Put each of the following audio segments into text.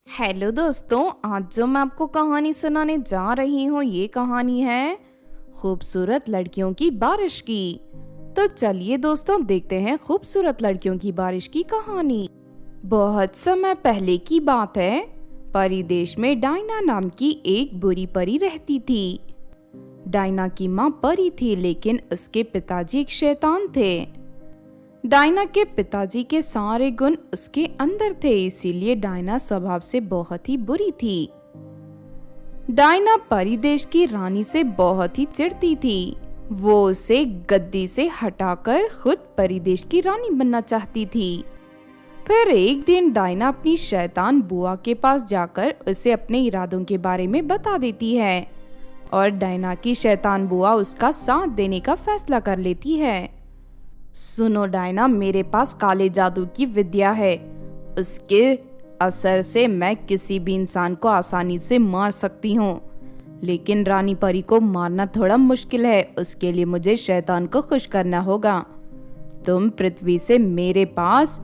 Hello दोस्तों, आज जो मैं आपको कहानी सुनाने जा रही हूँ ये कहानी है खूबसूरत लड़कियों की बारिश की। तो चलिए दोस्तों, देखते हैं खूबसूरत लड़कियों की बारिश की कहानी। बहुत समय पहले की बात है। परी देश में डायना नाम की एक बुरी परी रहती थी। डायना की माँ परी थी, लेकिन उसके पिताजी एक शैतान थे। डायना के पिताजी के सारे गुण उसके अंदर थे, इसीलिए डायना स्वभाव से बहुत ही बुरी थी। डायना परिदेश की रानी से बहुत ही चिढ़ती थी। वो उसे गद्दी से हटाकर खुद परिदेश की रानी बनना चाहती थी। फिर एक दिन डायना अपनी शैतान बुआ के पास जाकर उसे अपने इरादों के बारे में बता देती है और डायना की शैतान बुआ उसका साथ देने का फैसला कर लेती है। सुनो डायना, मेरे पास काले जादू की विद्या है। उसके असर से मैं किसी भी इंसान को आसानी से मार सकती हूँ, लेकिन रानी परी को मारना थोड़ा मुश्किल है। उसके लिए मुझे शैतान को खुश करना होगा। तुम पृथ्वी से मेरे पास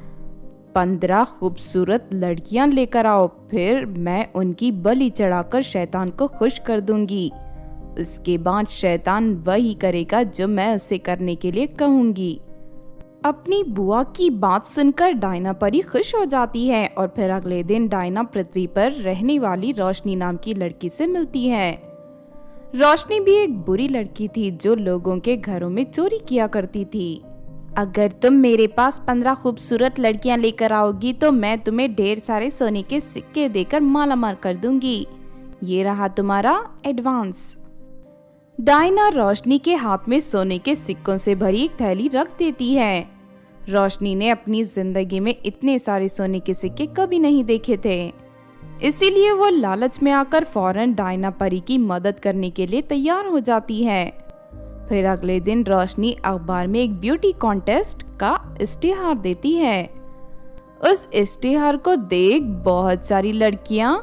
15 खूबसूरत लड़कियां लेकर आओ, फिर मैं उनकी बलि चढ़ाकर शैतान को खुश कर दूंगी। उसके बाद शैतान वही करेगा जो मैं उसे करने के लिए कहूंगी। अपनी बुआ की बात सुनकर डायना परी खुश हो जाती है और फिर अगले दिन डायना पृथ्वी पर रहने वाली रोशनी नाम की लड़की से मिलती है। रोशनी भी एक बुरी लड़की थी जो लोगों के घरों में चोरी किया करती थी। अगर तुम मेरे पास 15 खूबसूरत लड़कियां लेकर आओगी तो मैं तुम्हें ढेर सारे सोने के सिक्के देकर मालामाल कर दूंगी। ये रहा तुम्हारा एडवांस। डायना रोशनी के हाथ में सोने के सिक्कों से भरी एक थैली रख देती है। रोशनी ने अपनी जिंदगी में इतने सारे सोने के सिक्के कभी नहीं देखे थे, इसीलिए वो लालच में आकर फौरन डायना परी की मदद करने के लिए तैयार हो जाती है। फिर अगले दिन रोशनी अखबार में एक ब्यूटी कॉन्टेस्ट का इश्तिहार देती है। उस इश्तिहार को देख बहुत सारी लड़कियां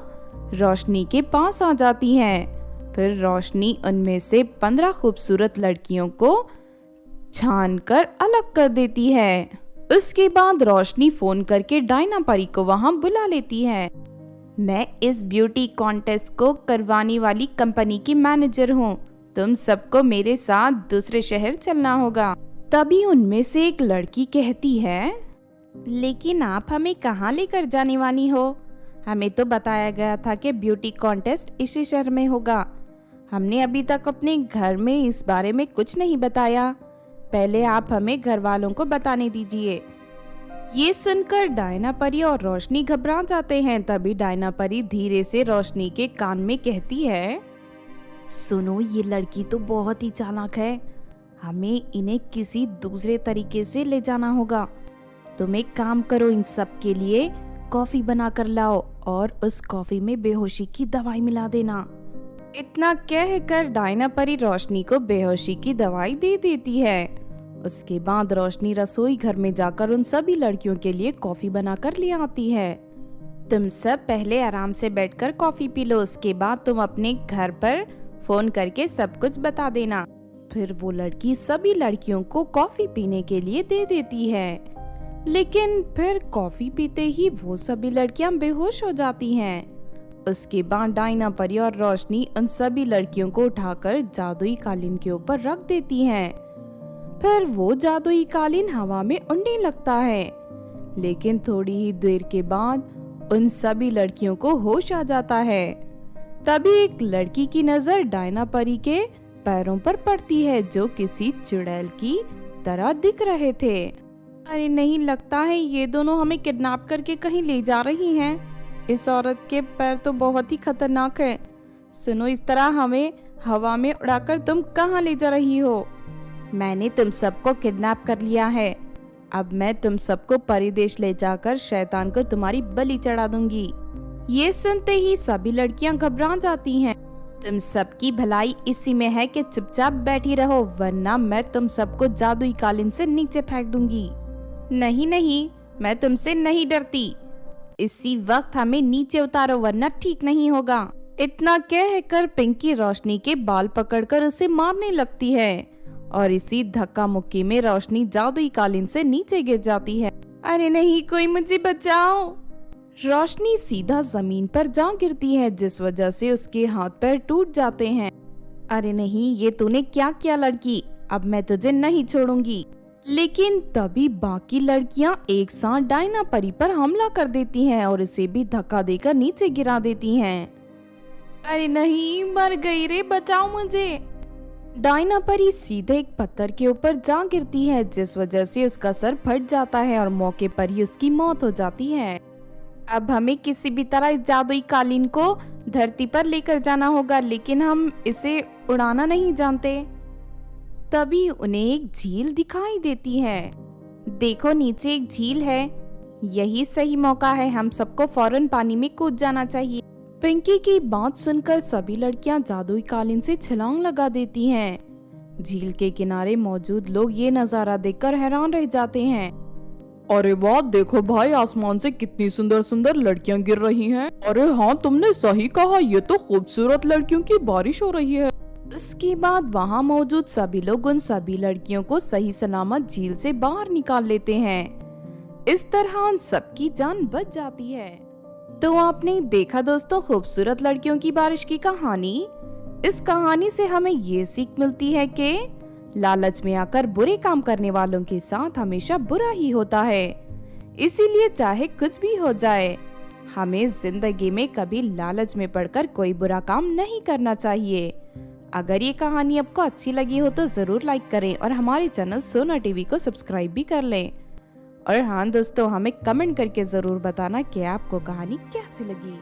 रोशनी के पास आ जाती हैं। फिर रोशनी उनमें से 15 खूबसूरत लड़कियों को छान कर अलग कर देती है। उसके बाद रोशनी फोन करके डायना परी को वहां बुला लेती है। मैं इस ब्यूटी कॉन्टेस्ट को करवाने वाली कंपनी की मैनेजर हूँ। तुम सबको मेरे साथ दूसरे शहर चलना होगा। तभी उनमें से एक लड़की कहती है, लेकिन आप हमें कहाँ लेकर जाने वाली हो? हमें तो बताया गया था कि ब्यूटी कॉन्टेस्ट इसी शहर में होगा। हमने अभी तक अपने घर में इस बारे में कुछ नहीं बताया। पहले आप हमें घर वालों को बताने दीजिए। ये सुनकर डायना परी और रोशनी घबरा जाते हैं। तभी डायना परी धीरे से रोशनी के कान में कहती है, सुनो, ये लड़की तो बहुत ही चालाक है। हमें इन्हें किसी दूसरे तरीके से ले जाना होगा। तुम एक काम करो, इन सब के लिए कॉफी बना कर लाओ और उस कॉफी में बेहोशी की दवाई मिला देना। इतना कहकर डायना परी रोशनी को बेहोशी की दवाई दे देती है। उसके बाद रोशनी रसोई घर में जाकर उन सभी लड़कियों के लिए कॉफी बनाकर ले आती है। तुम सब पहले आराम से बैठकर कॉफी पी लो, उसके बाद तुम अपने घर पर फोन करके सब कुछ बता देना। फिर वो लड़की सभी लड़कियों को कॉफी पीने के लिए दे देती है, लेकिन फिर कॉफी पीते ही वो सभी लड़कियां बेहोश हो जाती हैं। उसके बाद डायना परी और रोशनी उन सभी लड़कियों को उठाकर जादुई कालीन के ऊपर रख देती हैं। फिर वो जादुई कालीन हवा में उड़ने लगता है, लेकिन थोड़ी ही देर के बाद उन सभी लड़कियों को होश आ जाता है। तभी एक लड़की की नजर डायना परी के पैरों पर पड़ती है, जो किसी चुड़ैल की तरह दिख रहे थे। अरे नहीं, लगता है ये दोनों हमें किडनैप करके कहीं ले जा रही हैं। इस औरत के पैर तो बहुत ही खतरनाक है। सुनो, इस तरह हमें हवा में उड़ाकर तुम कहाँ ले जा रही हो? मैंने तुम सबको किडनैप कर लिया है। अब मैं तुम सबको परिदेश ले जाकर शैतान को तुम्हारी बलि चढ़ा दूंगी। ये सुनते ही सभी लड़कियां घबरा जाती हैं। तुम सबकी भलाई इसी में है कि चुपचाप बैठी रहो, वरना मैं तुम सबको जादुई कालीन से नीचे फेंक दूंगी। नहीं नहीं, मैं तुमसे नहीं डरती। इसी वक्त हमें नीचे उतारो, वरना ठीक नहीं होगा। इतना कहकर पिंकी रोशनी के बाल पकड़कर उसे मारने लगती है और इसी धक्का मुक्की में रोशनी जादुई कालीन से नीचे गिर जाती है। अरे नहीं, कोई मुझे बचाओ। रोशनी सीधा जमीन पर जा गिरती है, जिस वजह से उसके हाथ पैर टूट जाते हैं। अरे नहीं, ये तूने क्या किया लड़की, अब मैं तुझे नहीं छोड़ूंगी। लेकिन तभी बाकी लड़कियां एक साथ डायना परी पर हमला कर देती हैं और इसे भी धक्का देकर नीचे गिरा देती हैं। अरे नहीं, मर गई रे, बचाओ मुझे। डायना परी सीधे एक पत्थर के ऊपर जा गिरती है, जिस वजह से उसका सर फट जाता है और मौके पर ही उसकी मौत हो जाती है। अब हमें किसी भी तरह इस जादुई कालीन को धरती पर लेकर जाना होगा, लेकिन हम इसे उड़ाना नहीं जानते। तभी उन्हें एक झील दिखाई देती है। देखो, नीचे एक झील है, यही सही मौका है, हम सबको फौरन पानी में कूद जाना चाहिए। पिंकी की बात सुनकर सभी लड़कियां जादुई कालीन से छलांग लगा देती हैं। झील के किनारे मौजूद लोग ये नजारा देखकर हैरान रह जाते हैं। अरे वाह, देखो भाई, आसमान से कितनी सुंदर सुंदर लड़कियां गिर रही हैं। अरे हाँ, तुमने सही कहा, ये तो खूबसूरत लड़कियों की बारिश हो रही है। उसके बाद वहाँ मौजूद सभी लोग उन सभी लड़कियों को सही सलामत झील से बाहर निकाल लेते हैं। इस तरह उन सबकी जान बच जाती है। तो आपने देखा दोस्तों, खूबसूरत लड़कियों की बारिश की कहानी। इस कहानी से हमें ये सीख मिलती है कि लालच में आकर बुरे काम करने वालों के साथ हमेशा बुरा ही होता है। इसीलिए चाहे कुछ भी हो जाए, हमें जिंदगी में कभी लालच में पड़कर कोई बुरा काम नहीं करना चाहिए। अगर ये कहानी आपको अच्छी लगी हो तो जरूर लाइक करें और हमारे चैनल सोना टीवी को सब्सक्राइब भी कर लें। और हाँ दोस्तों, हमें कमेंट करके जरूर बताना कि आपको कहानी कैसी लगी।